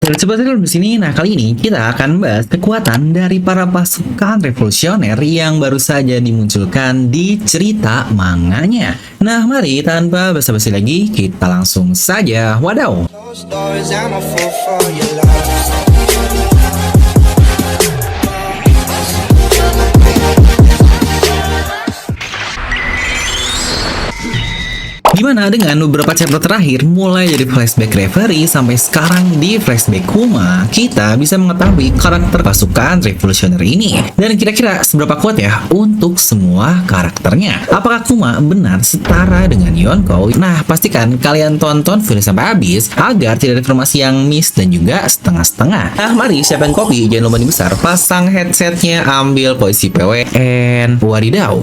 Seperti di sini, nah kali ini kita akan bahas kekuatan dari para pasukan revolusioner yang baru saja dimunculkan di cerita manganya. Nah, mari tanpa basa-basi lagi, kita langsung saja wadaw. Dimana dengan beberapa chapter terakhir mulai dari flashback Reverie sampai sekarang di flashback Kuma, kita bisa mengetahui karakter pasukan revolusioner ini. Dan kira-kira seberapa kuat ya untuk semua karakternya? Apakah Kuma benar setara dengan Yonko? Nah, pastikan kalian tonton video sampai habis agar tidak ada informasi yang miss dan juga setengah-setengah. Nah, mari siapkan kopi, jangan lupa besar, pasang headsetnya, ambil posisi PW, and wadidaw.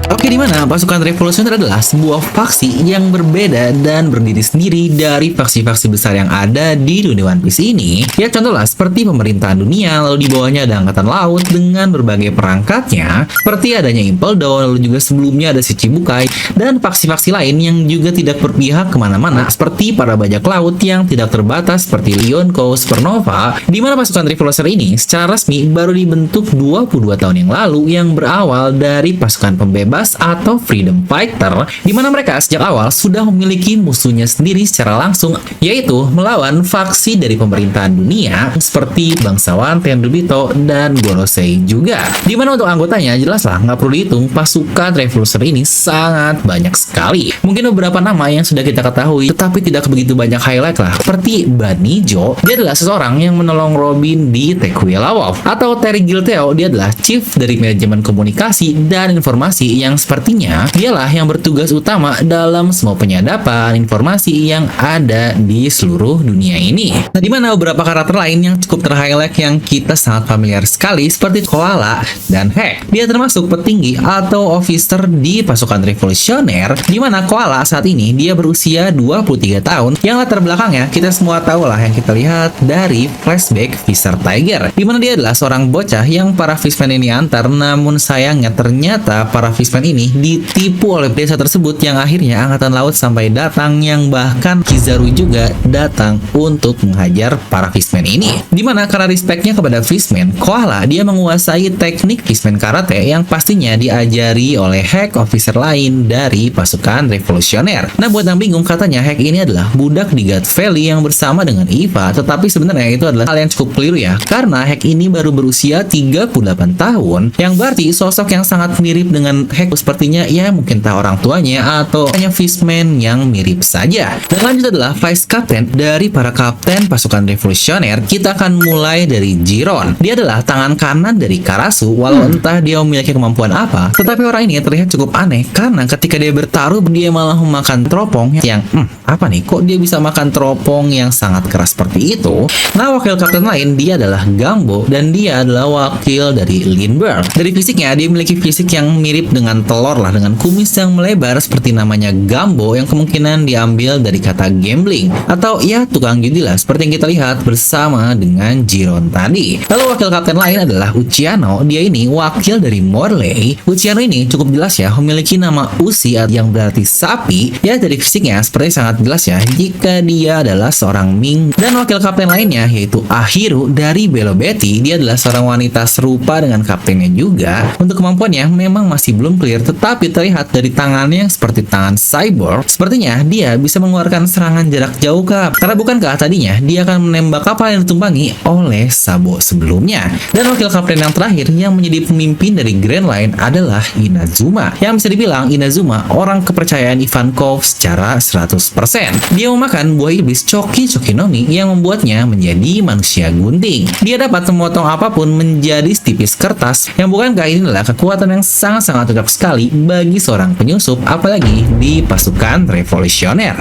Oke, dimana pasukan revolusioner adalah sebuah faksi yang berbeda dan berdiri sendiri dari faksi-faksi besar yang ada di dunia One Piece ini. Ya, contohlah seperti pemerintahan dunia, lalu di bawahnya ada angkatan laut dengan berbagai perangkatnya, seperti adanya Impel Down, lalu juga sebelumnya ada Shichibukai, dan faksi-faksi lain yang juga tidak berpihak kemana-mana, seperti para bajak laut yang tidak terbatas seperti Yonko, Supernova, di mana pasukan revolusioner ini secara resmi baru dibentuk 22 tahun yang lalu yang berawal dari pasukan pembebas atau freedom fighter, di mana mereka sejak awal sudah memiliki musuhnya sendiri secara langsung, yaitu melawan faksi dari pemerintahan dunia seperti bangsawan Tenryubito dan Gorosei juga. Di mana untuk anggotanya jelaslah nggak perlu dihitung, pasukan revolusioner ini sangat banyak sekali. Mungkin beberapa nama yang sudah kita ketahui, tetapi tidak begitu banyak highlight lah, seperti Banijo, dia adalah seseorang yang menolong Robin di Tequila Wolf, atau Terry Gilteo, dia adalah chief dari manajemen komunikasi dan informasi yang sepertinya dialah yang bertugas utama dalam semua penyadapan informasi yang ada di seluruh dunia ini. Nah, di mana beberapa karakter lain yang cukup terhighlight yang kita sangat familiar sekali seperti Koala dan Hek. Dia termasuk petinggi atau officer di pasukan revolusioner, di mana Koala saat ini dia berusia 23 tahun yang latar belakangnya kita semua tahu lah yang kita lihat dari flashback Fisher Tiger, di mana dia adalah seorang bocah yang para fishman ini antar, namun sayangnya ternyata para fishman ini ditipu oleh desa tersebut yang akhirnya angkatan laut sampai datang, yang bahkan Kizaru juga datang untuk menghajar para fishman ini. Dimana karena respectnya kepada fishman, Koala dia menguasai teknik fishman karate yang pastinya diajari oleh Hek, officer lain dari pasukan revolusioner. Nah, buat yang bingung, katanya Hek ini adalah budak di God Valley yang bersama dengan Eva, tetapi sebenarnya itu adalah hal yang cukup keliru ya, karena Hek ini baru berusia 38 tahun, yang berarti sosok yang sangat mirip dengan Hek sepertinya ya mungkin tak orang tuanya atau hanya fishman yang mirip saja. Dan lanjut adalah vice captain dari para kapten pasukan revolusioner. Kita akan mulai dari Jiron. Dia adalah tangan kanan dari Karasu, walau entah dia memiliki kemampuan apa, tetapi orang ini terlihat cukup aneh karena ketika dia bertaruh dia malah memakan teropong yang apa nih, kok dia bisa makan teropong yang sangat keras seperti itu. Nah, wakil kapten lain dia adalah Gambo, dan dia adalah wakil dari Lindbergh. Dari fisiknya dia memiliki fisik yang mirip dengan telur lah, dengan kumis yang melebar seperti namanya Gambo, yang kemungkinan diambil dari kata gambling atau ya tukang judi lah, seperti yang kita lihat bersama dengan Jiron tadi. Lalu wakil kapten lain adalah Uchiano. Dia ini wakil dari Morley. Uchiano ini cukup jelas ya memiliki nama Uzi yang berarti sapi. Ya, dari fisiknya seperti sangat jelas ya jika dia adalah seorang Ming. Dan wakil kapten lainnya yaitu Ahiru dari Belo Betty. Dia adalah seorang wanita serupa dengan kaptennya juga. Untuk kemampuannya memang masih belum clear, tetapi terlihat dari tangannya yang seperti tangan cyborg, sepertinya dia bisa mengeluarkan serangan jarak jauh kah? Karena bukankah tadinya dia akan menembak kapal yang ditumpangi oleh Sabo sebelumnya? Dan wakil kapten yang terakhir yang menjadi pemimpin dari Grand Line adalah Inazuma, yang bisa dibilang Inazuma orang kepercayaan Ivankov secara 100%. Dia memakan buah iblis Choki Chokinomi yang membuatnya menjadi manusia gunting. Dia dapat memotong apapun menjadi setipis kertas, yang bukankah ini adalah kekuatan yang sangat-sangat cocok sekali bagi seorang penyusup, apalagi di pasukan revolusioner.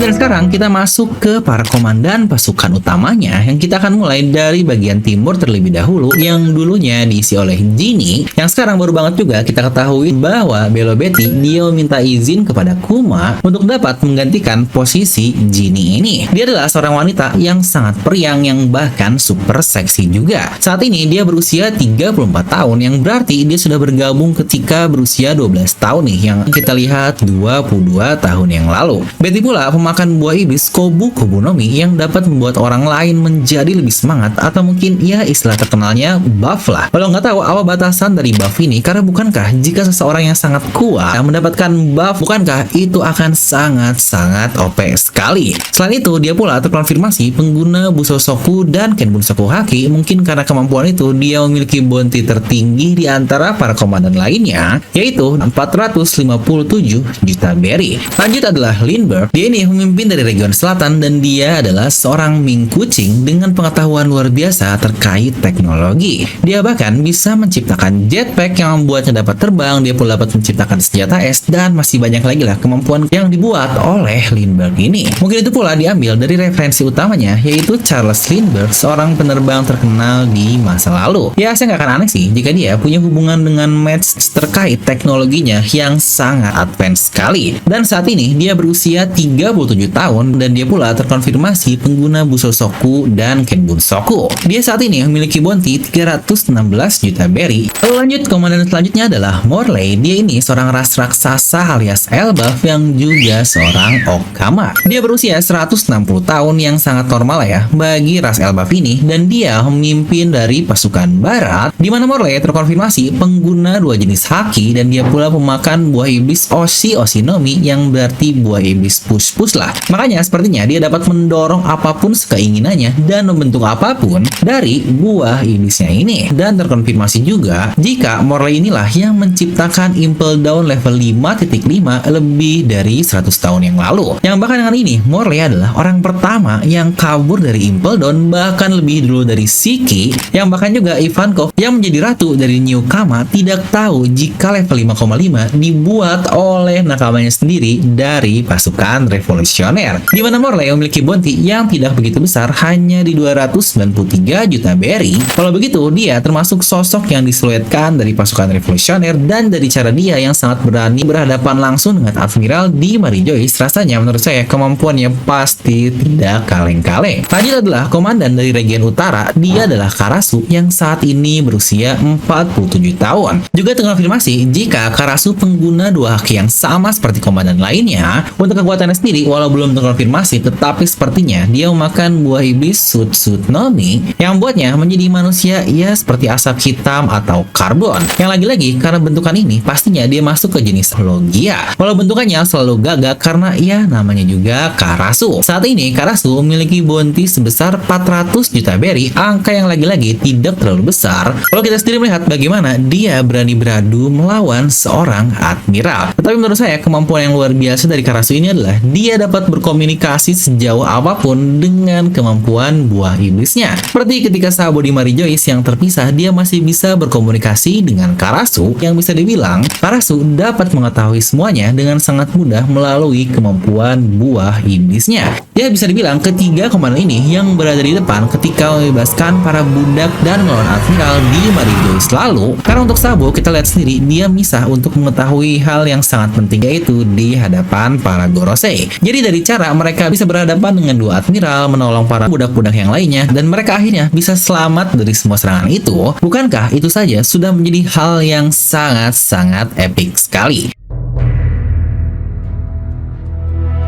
dan sekarang kita masuk ke para komandan pasukan utamanya, yang kita akan mulai dari bagian timur terlebih dahulu, yang dulunya diisi oleh Genie, yang sekarang baru banget juga kita ketahui bahwa Belo Betty dia meminta izin kepada Kuma untuk dapat menggantikan posisi Genie ini. Dia adalah seorang wanita yang sangat periang, yang bahkan super seksi juga. Saat ini dia berusia 34 tahun, yang berarti dia sudah bergabung ketika berusia 12 tahun nih, yang kita lihat 22 tahun yang lalu. Betty pula pemakan buah iblis Kobu Kobu no Mi yang dapat membuat orang lain menjadi lebih semangat, atau mungkin ya istilah terkenalnya buff lah. Kalau nggak tahu apa batasan dari buff ini, karena bukankah jika seseorang yang sangat kuat mendapatkan buff, bukankah itu akan sangat-sangat OP sekali. Selain itu, dia pula terkonfirmasi pengguna Busosoku dan Kenbunsoku Haki. Mungkin karena kemampuan itu, dia memiliki bounty tertinggi di antara para komandan lainnya, yaitu 457 juta berry. Lanjut adalah Lindbergh. Dia ini memimpin dari region selatan, dan dia adalah seorang Ming kucing dengan pengetahuan luar biasa terkait teknologi. Dia bahkan bisa menciptakan jetpack yang membuatnya dapat terbang. Dia pula dapat menciptakan senjata es, dan masih banyak lagi lah kemampuan yang dibuat oleh Lindbergh ini. Mungkin itu pula diambil dari referensi utamanya, yaitu Charles Lindbergh, seorang penerbang terkenal di masa lalu. Ya, saya nggak akan aneh sih jika dia punya hubungan dengan match terkait teknologinya yang sangat advance sekali. Dan saat ini dia berusia 37 tahun, dan dia pula terkonfirmasi pengguna Busosoku dan Kenbunsoku. Dia saat ini memiliki bounty 316 juta berry. Lalu lanjut, komandan selanjutnya adalah Morley. Dia ini seorang ras raksasa alias Elbaf yang juga seorang Okama. Dia berusia 160 tahun, yang sangat normal ya bagi ras Elbaf ini, dan dia memimpin dari pasukan barat, di mana Morley terkonfirmasi pengguna dua jenis haki, dan dia pula pemakan buah iblis Oshi Oshinomi, yang berarti buah iblis push lah. Makanya sepertinya dia dapat mendorong apapun sekeinginannya dan membentuk apapun dari buah iblisnya ini. Dan terkonfirmasi juga jika Morley inilah yang menciptakan Impel Down level 5.5 lebih dari 100 tahun yang lalu. Yang bahkan dengan ini, Morley adalah orang pertama yang kabur dari Impel Down, bahkan lebih dulu dari Shiki, yang bahkan juga Ivankov yang menjadi ratu dari New Kama tidak tahu jika level 5,5 dibuat oleh nakamanya sendiri dari pasukan revolusioner, di mana Morley memiliki bounty yang tidak begitu besar, hanya di 293 juta berry. Kalau begitu, dia termasuk sosok yang disiluetkan dari pasukan revolusioner, dan dari cara dia yang sangat berani berhadapan langsung dengan Admiral di Mary Joyce, rasanya menurut saya kemampuannya pasti tidak kaleng-kaleng. Lanjut adalah komandan dari region utara. Dia adalah Karasu yang saat ini berusia 47 tahun. Juga terkonfirmasi jika Karasu pengguna dua haki yang sama seperti komandan lainnya. Untuk kekuatannya sendiri, walau belum terkonfirmasi, tetapi sepertinya dia memakan buah iblis Sut Nomi yang membuatnya menjadi manusia ya seperti asap hitam atau karbon. Yang lagi-lagi karena bentukan ini pastinya dia masuk ke jenis Logia. Walau bentukannya selalu gagak karena ya namanya juga Karasu. Saat ini Karasu memiliki bounty sebesar 400 juta berry, angka yang lagi-lagi tidak terlalu besar kalau kita sendiri melihat bagaimana dia berani beradu melawan seorang admiral. Tetapi menurut saya kemampuan yang luar biasa dari Karasu ini adalah dia dapat berkomunikasi sejauh apapun dengan kemampuan buah iblisnya. Seperti ketika Sabo di Mary Joyce yang terpisah, dia masih bisa berkomunikasi dengan Karasu, yang bisa dibilang Karasu dapat mengetahui semuanya dengan sangat mudah melalui kemampuan buah iblisnya. Dia bisa dibilang ketiga komandan ini yang berada di depan ketika membebaskan para budak dan melawan admiral di Mary Joyce lalu. Karena untuk Sabo kita lihat sendiri, dia misah untuk mengetahui hal yang sangat penting, yaitu di hadapan para Gorosei. Jadi dari cara mereka bisa berhadapan dengan dua admiral, menolong para budak-budak yang lainnya, dan mereka akhirnya bisa selamat dari semua serangan itu, bukankah itu saja sudah menjadi hal yang sangat-sangat epic sekali?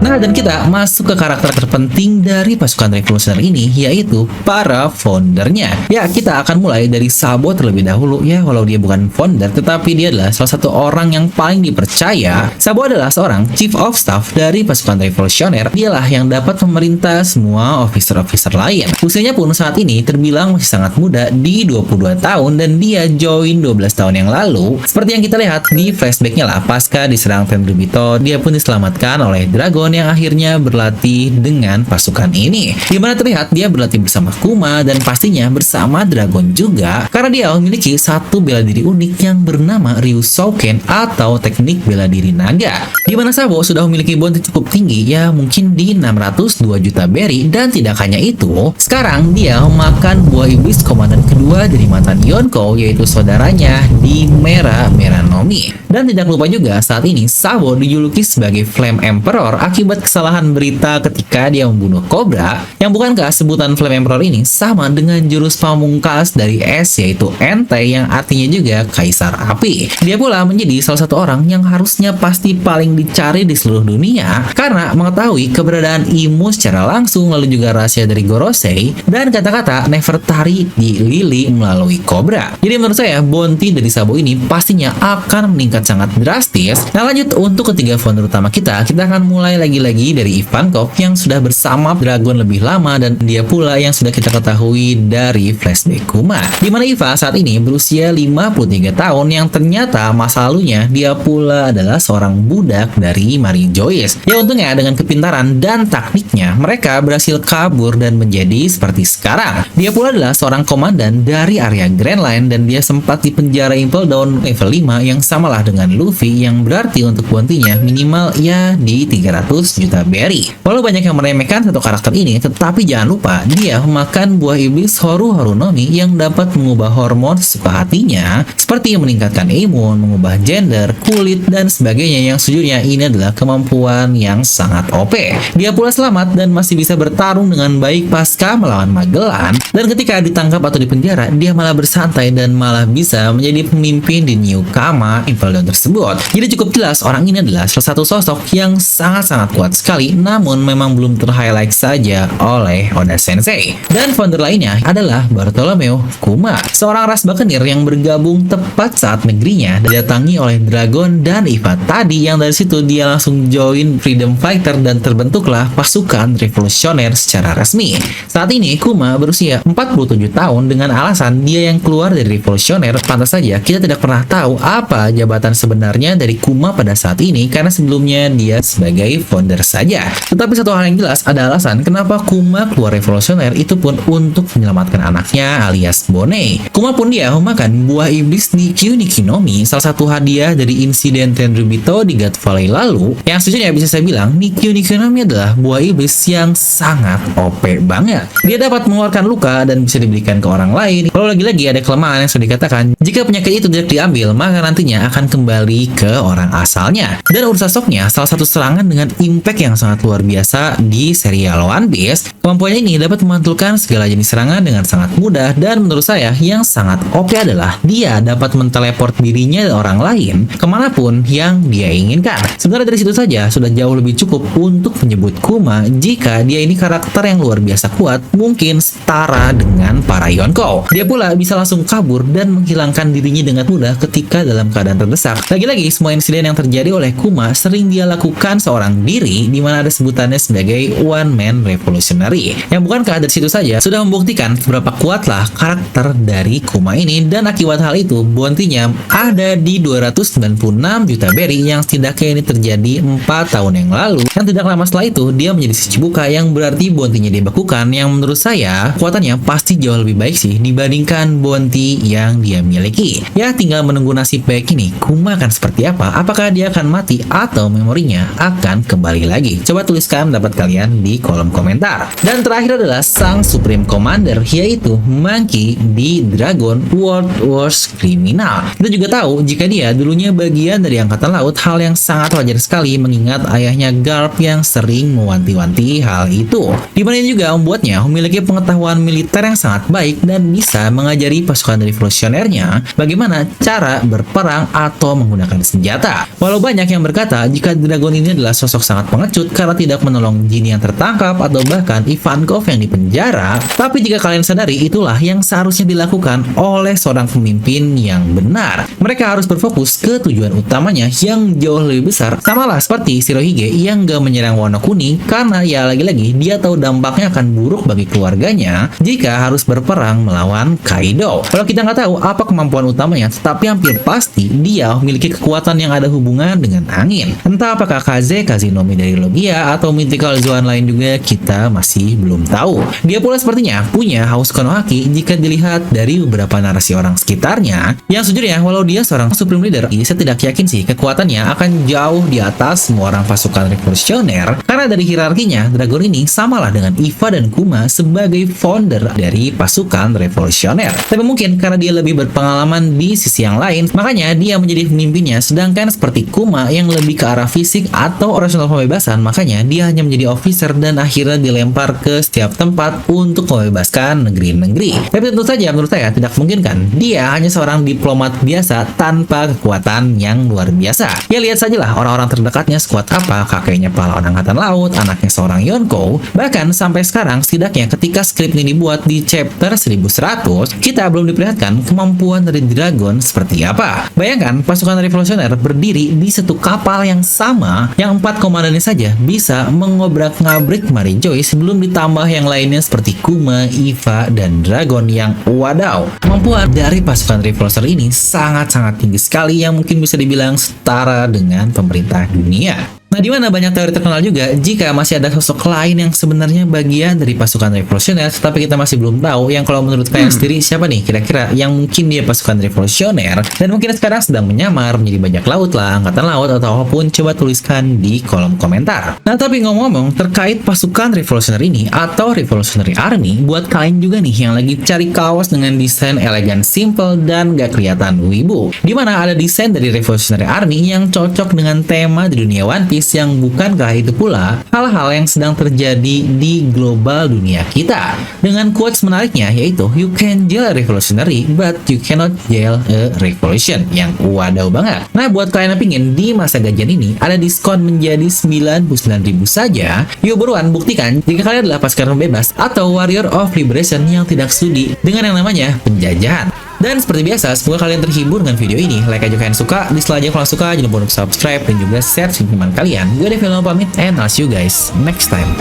Nah, dan kita masuk ke karakter terpenting dari pasukan revolusioner ini, yaitu para foundernya. Ya, kita akan mulai dari Sabo terlebih dahulu ya, walau dia bukan founder, tetapi dia adalah salah satu orang yang paling dipercaya. Sabo adalah seorang chief of staff dari pasukan revolusioner. Dialah yang dapat memerintah semua officer-officer lain. Usianya pun saat ini terbilang masih sangat muda, di 22 tahun, dan dia join 12 tahun yang lalu. Seperti yang kita lihat di flashbacknya lah, pasca diserang Tenryubito, dia pun diselamatkan oleh Dragon Dragon yang akhirnya berlatih dengan pasukan ini. Dimana terlihat dia berlatih bersama Kuma dan pastinya bersama Dragon juga, karena dia memiliki satu bela diri unik yang bernama Ryusouken atau teknik bela diri naga. Dimana Sabo sudah memiliki bounty cukup tinggi, ya mungkin di 602 juta berry, dan tidak hanya itu, sekarang dia memakan buah iblis komandan kedua dari mantan Yonko, yaitu saudaranya di Meranomi. Dan tidak lupa juga saat ini Sabo dijuluki sebagai Flame Emperor akibat kesalahan berita ketika dia membunuh Cobra, yang bukankah sebutan Flame Emperor ini sama dengan jurus pamungkas dari es, yaitu Entei, yang artinya juga Kaisar Api. Dia pula menjadi salah satu orang yang harusnya pasti paling dicari di seluruh dunia karena mengetahui keberadaan Imu secara langsung, lalu juga rahasia dari Gorosei dan kata-kata Nefertari di Lily melalui Cobra. Jadi menurut saya bounty dari Sabo ini pastinya akan meningkat sangat drastis. Nah, lanjut untuk ketiga founder utama kita akan mulai lagi-lagi dari Ivankov yang sudah bersama Dragon lebih lama, dan dia pula yang sudah kita ketahui dari flashback Kuma, dimana Iva saat ini berusia 53 tahun yang ternyata masa lalunya dia pula adalah seorang budak dari Mary Joyce. Ya untungnya dengan kepintaran dan taktiknya mereka berhasil kabur dan menjadi seperti sekarang. Dia pula adalah seorang komandan dari area Grand Line dan dia sempat di penjara Impel Down level 5 yang samalah dengan Luffy, yang berarti untuk bounty-nya minimal ya di 300 juta berry. Walau banyak yang meremehkan satu karakter ini, tetapi jangan lupa dia memakan buah iblis Horu Harunomi yang dapat mengubah hormon sesuka hatinya, seperti meningkatkan imun, mengubah gender, kulit, dan sebagainya, yang sejujurnya ini adalah kemampuan yang sangat OP. Dia pula selamat dan masih bisa bertarung dengan baik pasca melawan Magellan, dan ketika ditangkap atau dipenjara, dia malah bersantai dan malah bisa menjadi pemimpin di New Kama Impel Down tersebut. Jadi cukup jelas orang ini adalah salah satu sosok yang sangat-sangat kuat sekali, namun memang belum ter-highlight saja oleh Oda Sensei. Dan founder lainnya adalah Bartolomeo Kuma, seorang ras Buccaneer yang bergabung tepat saat negerinya didatangi oleh Dragon dan Iva tadi, yang dari situ dia langsung join Freedom Fighter dan terbentuklah pasukan revolusioner secara resmi. Saat ini Kuma berusia 47 tahun dengan alasan dia yang keluar dari revolusioner. Pantas saja kita tidak pernah tahu apa jabatan sebenarnya dari Kuma pada saat ini karena sebelumnya dia sebagai founder saja. Tetapi satu hal yang jelas ada alasan kenapa Kuma keluar revolusioner, itu pun untuk menyelamatkan anaknya alias Bone. Kuma pun dia memakan buah iblis di Kyunikinomi, salah satu hadiah dari insiden Tenryubito di God Valley lalu, yang sejujurnya bisa saya bilang di Kyunikinomi adalah buah iblis yang sangat OP banget. Dia dapat mengeluarkan luka dan bisa diberikan ke orang lain. Kalau lagi-lagi ada kelemahan yang sudah dikatakan, jika penyakit itu tidak diambil, maka nantinya akan kembali ke orang asalnya. Dan Ursasoknya salah satu serangan dengan impact yang sangat luar biasa di serial One Piece. Kemampuannya ini dapat memantulkan segala jenis serangan dengan sangat mudah, dan menurut saya yang sangat OP adalah dia dapat menteleport dirinya dan orang lain kemanapun yang dia inginkan. Sebenarnya dari situ saja sudah jauh lebih cukup untuk menyebut Kuma jika dia ini karakter yang luar biasa kuat, mungkin setara dengan para Yonko. Dia pula bisa langsung kabur dan menghilangkan dirinya dengan mudah ketika dalam keadaan terdesak. Lagi-lagi semua insiden yang terjadi oleh Kuma sering dia lakukan seorang diri, di mana ada sebutannya sebagai one man revolutionary. Yang bukankah dari situ saja sudah membuktikan seberapa kuatlah karakter dari Kuma ini, dan akibat hal itu bounty-nya ada di 296 juta berry yang setidaknya ini terjadi 4 tahun yang lalu. Yang tidak lama setelah itu dia menjadi Shichibuka, yang berarti bounty-nya dibekukan, yang menurut saya kekuatannya pasti jauh lebih baik sih dibandingkan bounty yang dia miliki. Ya tinggal menunggu nasib baik ini Kuma akan seperti apa, apakah dia akan mati atau memorinya akan kembali lagi. Coba tuliskan pendapat kalian di kolom komentar. Dan terakhir adalah sang Supreme Commander, yaitu Monkey di Dragon World Wars Criminal. Kita juga tahu jika dia dulunya bagian dari Angkatan Laut, hal yang sangat wajar sekali mengingat ayahnya Garp yang sering mewanti-wanti hal itu. Dimana ini juga membuatnya memiliki pengetahuan militer yang sangat baik dan bisa mengajari pasukan revolusionernya bagaimana cara berperang atau menggunakan senjata. Walau banyak yang berkata jika Dragon ini adalah sosok sangat pengecut karena tidak menolong Jin yang tertangkap atau bahkan Ivankov yang dipenjara, tapi jika kalian sadari itulah yang seharusnya dilakukan oleh seorang pemimpin yang benar. Mereka harus berfokus ke tujuan utamanya yang jauh lebih besar. Samalah seperti Shirohige yang gak menyerang Wano Kuni karena ya lagi-lagi dia tahu dampaknya akan buruk bagi keluarganya jika harus berperang melawan Kaido. Kalau kita nggak tahu apa kemampuan utamanya, tetapi hampir pasti dia memiliki kekuatan yang ada hubungan dengan angin. Entah apakah Kaze Kazino astronomi dari Logia atau mythical Zoan lain juga kita masih belum tahu. Dia pula sepertinya punya haus Konohaki jika dilihat dari beberapa narasi orang sekitarnya. Yang sejujurnya, walau dia seorang supreme leader, saya tidak yakin sih kekuatannya akan jauh di atas semua orang pasukan revolusioner, karena dari hierarkinya, Dragon ini samalah dengan Iva dan Kuma sebagai founder dari pasukan revolusioner. Tapi mungkin karena dia lebih berpengalaman di sisi yang lain, makanya dia menjadi pemimpinnya, sedangkan seperti Kuma yang lebih ke arah fisik atau operasional pembebasan, makanya dia hanya menjadi officer dan akhirnya dilempar ke setiap tempat untuk membebaskan negeri-negeri. Tapi tentu saja menurut saya tidak mungkin kan dia hanya seorang diplomat biasa tanpa kekuatan yang luar biasa. Ya lihat sajalah orang-orang terdekatnya sekuat apa, kakeknya pahlawan angkatan laut, anaknya seorang Yonko. Bahkan sampai sekarang setidaknya ketika skrip ini dibuat di chapter 1100, kita belum diperlihatkan kemampuan dari Dragon seperti apa. Bayangkan pasukan revolusioner berdiri di satu kapal yang sama yang 4 komandannya saja bisa mengobrak-ngabrik Mary Joyce, belum ditambah yang lainnya seperti Kuma, Iva, dan Dragon yang wadaw. Kemampuan dari pasukan revolusioner ini sangat-sangat tinggi sekali yang mungkin bisa dibilang setara dengan pemerintah dunia. Nah, di mana banyak teori terkenal juga jika masih ada sosok lain yang sebenarnya bagian dari pasukan revolusioner, tapi kita masih belum tahu. Yang kalau menurut kalian sendiri siapa nih kira-kira yang mungkin dia pasukan revolusioner dan mungkin sekarang sedang menyamar menjadi bajak laut lah, angkatan laut atau apapun, coba tuliskan di kolom komentar. Nah, tapi ngomong-ngomong terkait pasukan revolusioner ini atau revolutionary army, buat kalian juga nih yang lagi cari kaos dengan desain elegan, simple dan gak kelihatan wibu, di mana ada desain dari revolutionary army yang cocok dengan tema di dunia One Piece, yang bukankah itu pula hal-hal yang sedang terjadi di global dunia kita. Dengan quotes menariknya yaitu you can jail a revolutionary but you cannot jail a revolution, yang wadaw banget. Nah, buat kalian yang pingin di masa gajian ini ada diskon menjadi 99.000 saja, yuk buruan buktikan jika kalian adalah pasukan bebas atau warrior of liberation yang tidak sudi dengan yang namanya penjajahan. Dan seperti biasa, semoga kalian terhibur dengan video ini. Like aja kalian suka, dislike aja kalau suka, jangan lupa untuk subscribe dan juga share ke teman kalian. Gue Devil pamit, and I'll see you guys next time.